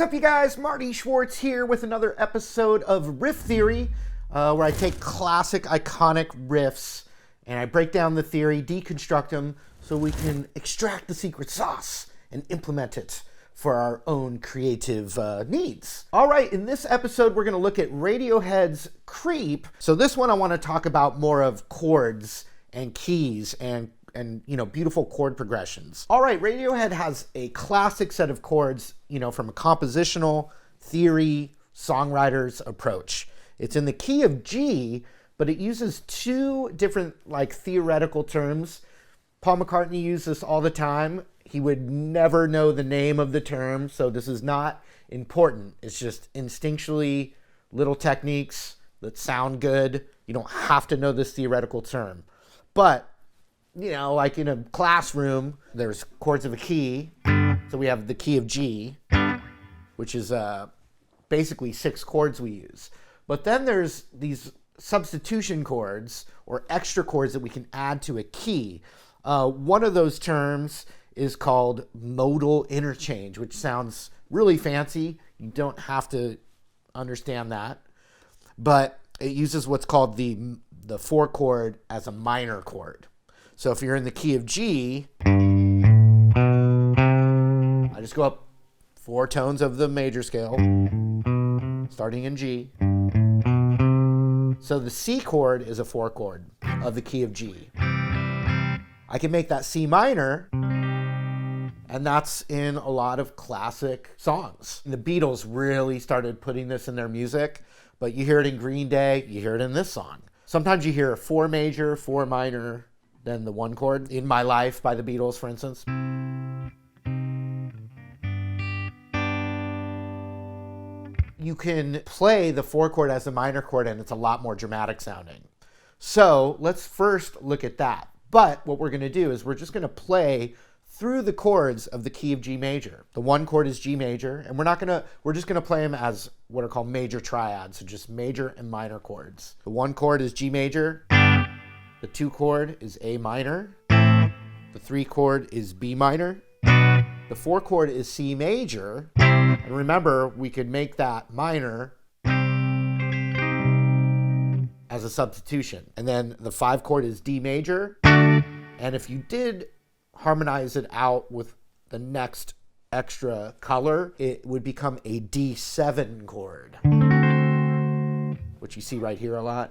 What's up, you guys? Marty Schwartz here with another episode of Riff Theory, where I take classic, iconic riffs and I break down the theory, deconstruct them, so we can extract the secret sauce and implement it for our own creative needs. All right, in this episode, we're going to look at Radiohead's Creep. So this one, I want to talk about more of chords and keys and beautiful chord progressions. All right, Radiohead has a classic set of chords, from a compositional theory songwriter's approach. It's in the key of G, but it uses two different theoretical terms. Paul McCartney used this all the time. He would never know the name of the term, so this is not important. It's just instinctually little techniques that sound good. You don't have to know this theoretical term. But like in a classroom, there's chords of a key. So we have the key of G, which is basically 6 chords we use. But then there's these substitution chords or extra chords that we can add to a key. One of those terms is called modal interchange, which sounds really fancy. You don't have to understand that. But it uses what's called the 4 chord as a minor chord. So if you're in the key of G, I just go up 4 tones of the major scale, starting in G. So the C chord is a 4 chord of the key of G. I can make that C minor, and that's in a lot of classic songs. The Beatles really started putting this in their music, but you hear it in Green Day, you hear it in this song. Sometimes you hear a 4 major, 4 minor, then the 1 chord. In My Life by the Beatles, for instance. You can play the 4 chord as a minor chord and it's a lot more dramatic sounding. So let's first look at that. But what we're going to do is we're just going to play through the chords of the key of G major. The 1 chord is G major, and we're just going to play them as what are called major triads, so just major and minor chords. The 1 chord is G major. The 2 chord is A minor. The 3 chord is B minor. The 4 chord is C major. And remember, we could make that minor as a substitution. And then the 5 chord is D major. And if you did harmonize it out with the next extra color, it would become a D7 chord, which you see right here a lot.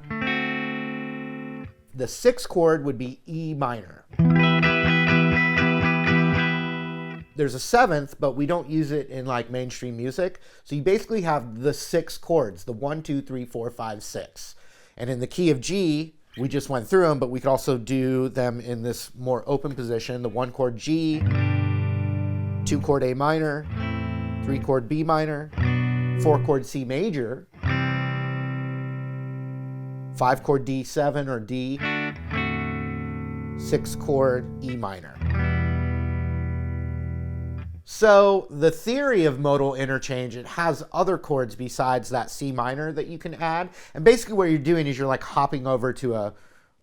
The 6th chord would be E minor. There's a 7th, but we don't use it in mainstream music. So you basically have the 6 chords, the 1, 2, 3, 4, 5, 6. And in the key of G, we just went through them, but we could also do them in this more open position. The 1 chord G, 2 chord A minor, 3 chord B minor, 4 chord C major, 5 chord D7 or D, 6 chord E minor. So the theory of modal interchange, it has other chords besides that C minor that you can add. And basically what you're doing is you're hopping over to a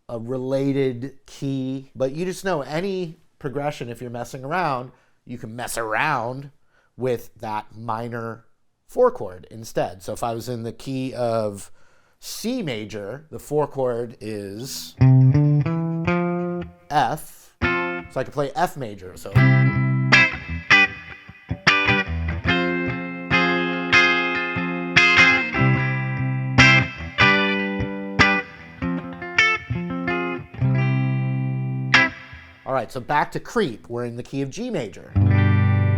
related key. But you just know any progression, if you're messing around, you can mess around with that minor 4 chord instead. So if I was in the key of C major, the 4 chord is F. So I could play F major. So all right, so back to Creep. We're in the key of G major.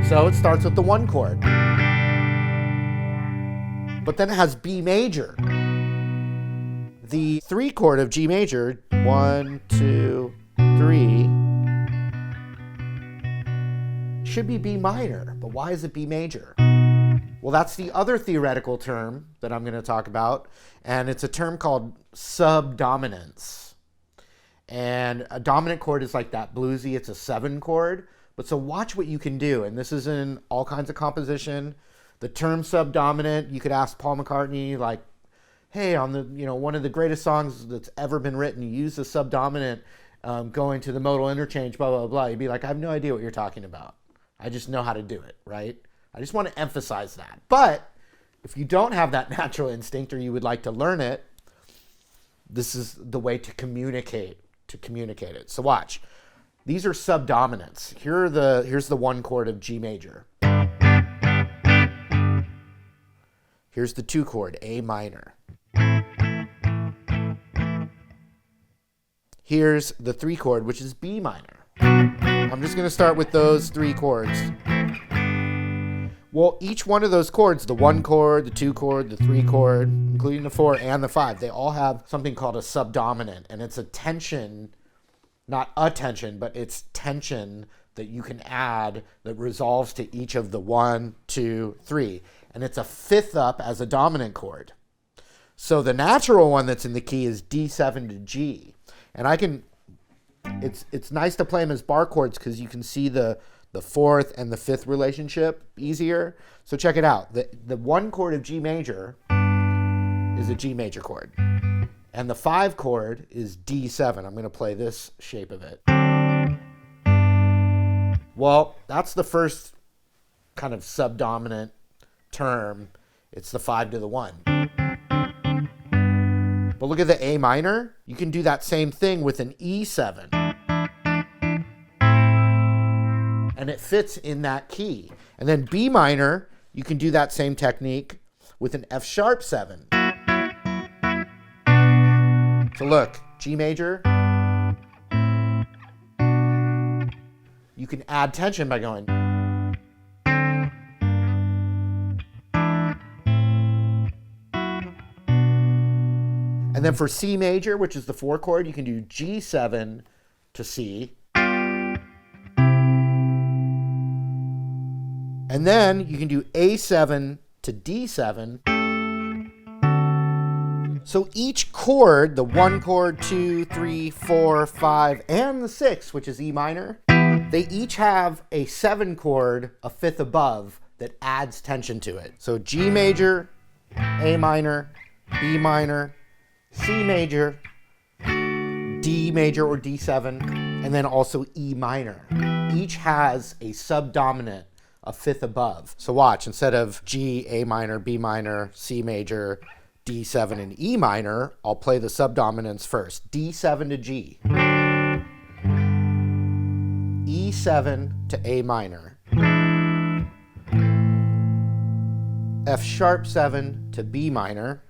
So it starts with the 1 chord. But then it has B major. The 3 chord of G major, 1, 2, 3, should be B minor. But why is it B major? Well, that's the other theoretical term that I'm going to talk about. And it's a term called subdominants. And a dominant chord is like that bluesy, it's a 7 chord. But so watch what you can do. And this is in all kinds of composition. The term subdominant, you could ask Paul McCartney, hey, on the one of the greatest songs that's ever been written, you use the subdominant going to the modal interchange, blah, blah, blah. You'd be like, I have no idea what you're talking about. I just know how to do it, right? I just want to emphasize that. But if you don't have that natural instinct or you would like to learn it, this is the way to communicate it. So watch. These are subdominants. Here's the one chord of G major. Here's the two chord, A minor. Here's the three chord, which is B minor. I'm just going to start with those three chords. Well, each one of those chords, the one chord, the two chord, the three chord, including the four and the five, they all have something called a subdominant, and it's a tension, not a tension, but it's tension that you can add that resolves to each of the 1, 2, 3. And it's a fifth up as a dominant chord. So the natural one that's in the key is D7 to G. And it's nice to play them as bar chords because you can see the fourth and the fifth relationship easier. So check it out. The one chord of G major is a G major chord. And the 5 chord is D7. I'm going to play this shape of it. Well, that's the first kind of subdominant term. It's the 5 to the 1. But look at the A minor. You can do that same thing with an E7. And it fits in that key. And then B minor, you can do that same technique with an F sharp 7. So look, G major. You can add tension by going. And then for C major, which is the 4 chord, you can do G7 to C. And then you can do A7 to D7. So each chord, the 1 chord, 2, 3, 4, 5, and the 6, which is E minor, they each have a 7 chord, a fifth above, that adds tension to it. So G major, A minor, B minor, C major, D major or D7, and then also E minor. Each has a subdominant, a fifth above. So watch, instead of G, A minor, B minor, C major, D7, and E minor, I'll play the subdominants first. D7 to G. E7 to A minor. F sharp 7 to B minor.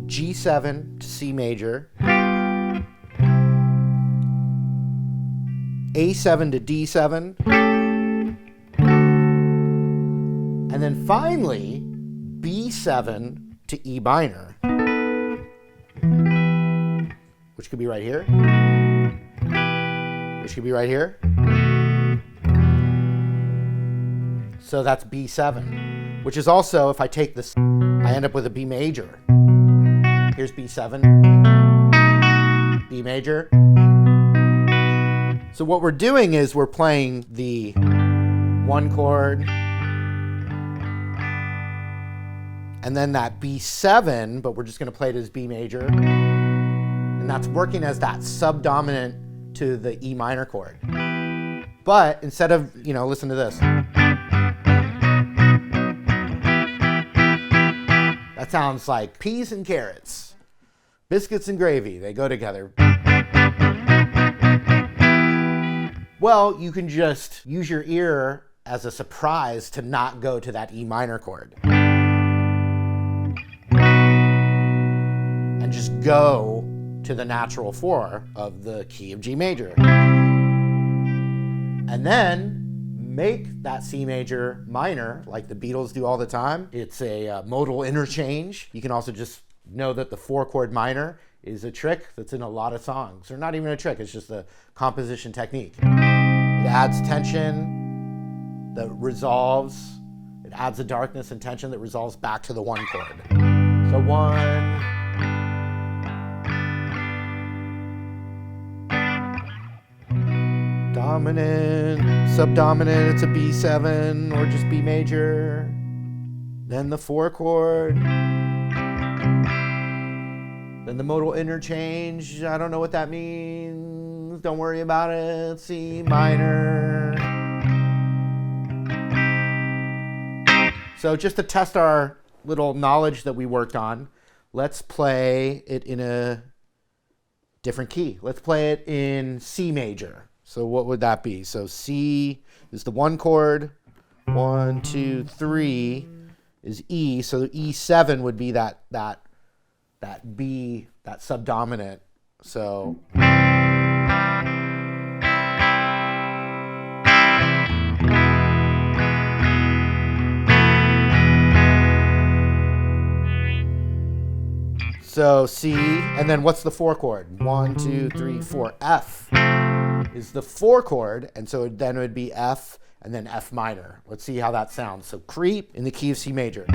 G7 to C major. A7 to D7. And then finally, B7 to E minor, which could be right here, which could be right here. So that's B7, which is also, if I take this, I end up with a B major. Here's B7, B major. So what we're doing is we're playing the 1 chord, and then that B7, but we're just going to play it as B major. And that's working as that subdominant to the E minor chord. But instead of, listen to this. That sounds like peas and carrots. Biscuits and gravy, they go together. Well, you can just use your ear as a surprise to not go to that E minor chord. And just go to the natural 4 of the key of G major. And then make that C major minor like the Beatles do all the time. It's a modal interchange. You can also just know that the 4 chord minor is a trick that's in a lot of songs. Or not even a trick, it's just a composition technique. It adds tension that resolves. It adds a darkness and tension that resolves back to the 1 chord. So 1. Dominant, subdominant, it's a B7 or just B major. Then the 4 chord. Then the modal interchange, I don't know what that means. things, don't worry about it. C minor. So just to test our little knowledge that we worked on, let's play it in a different key. Let's play it in C major. So what would that be? So C is the 1 chord. 1, 2, 3 is E. So E7 would be that B, that subdominant. So C, and then what's the 4 chord? 1, 2, 3, 4. F is the 4 chord, and so then it would be F and then F minor. Let's see how that sounds. So creep in the key of C major.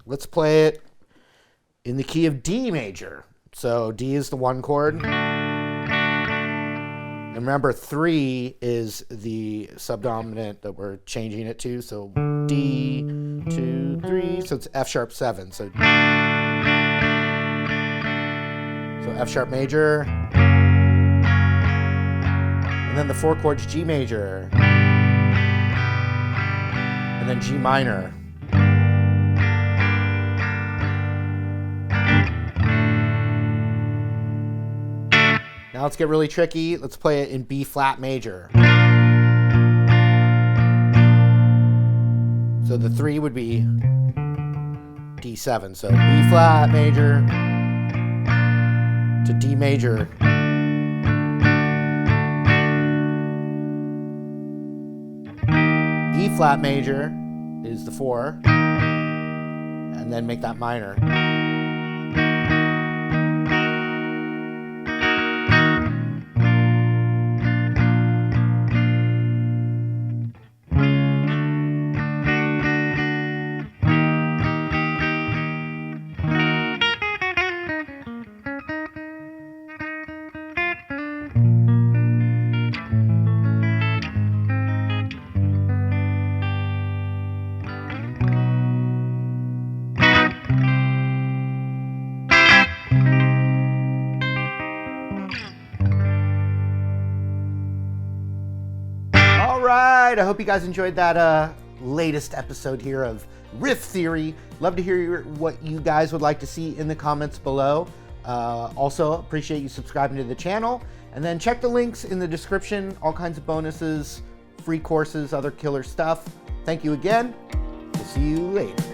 Let's play it in the key of D major. So D is the 1 chord. And remember, 3 is the subdominant that we're changing it to. So D, 2, 3. So it's F sharp 7. So F sharp major. And then the 4 chords G major. And then G minor. Now let's get really tricky. Let's play it in B flat major. So the 3 would be D7. So B flat major to D major. E flat major is the 4. And then make that minor. Alright, I hope you guys enjoyed that latest episode here of Riff Theory. Love to hear what you guys would like to see in the comments below. Also, appreciate you subscribing to the channel. And then check the links in the description, all kinds of bonuses, free courses, other killer stuff. Thank you again. We'll see you later.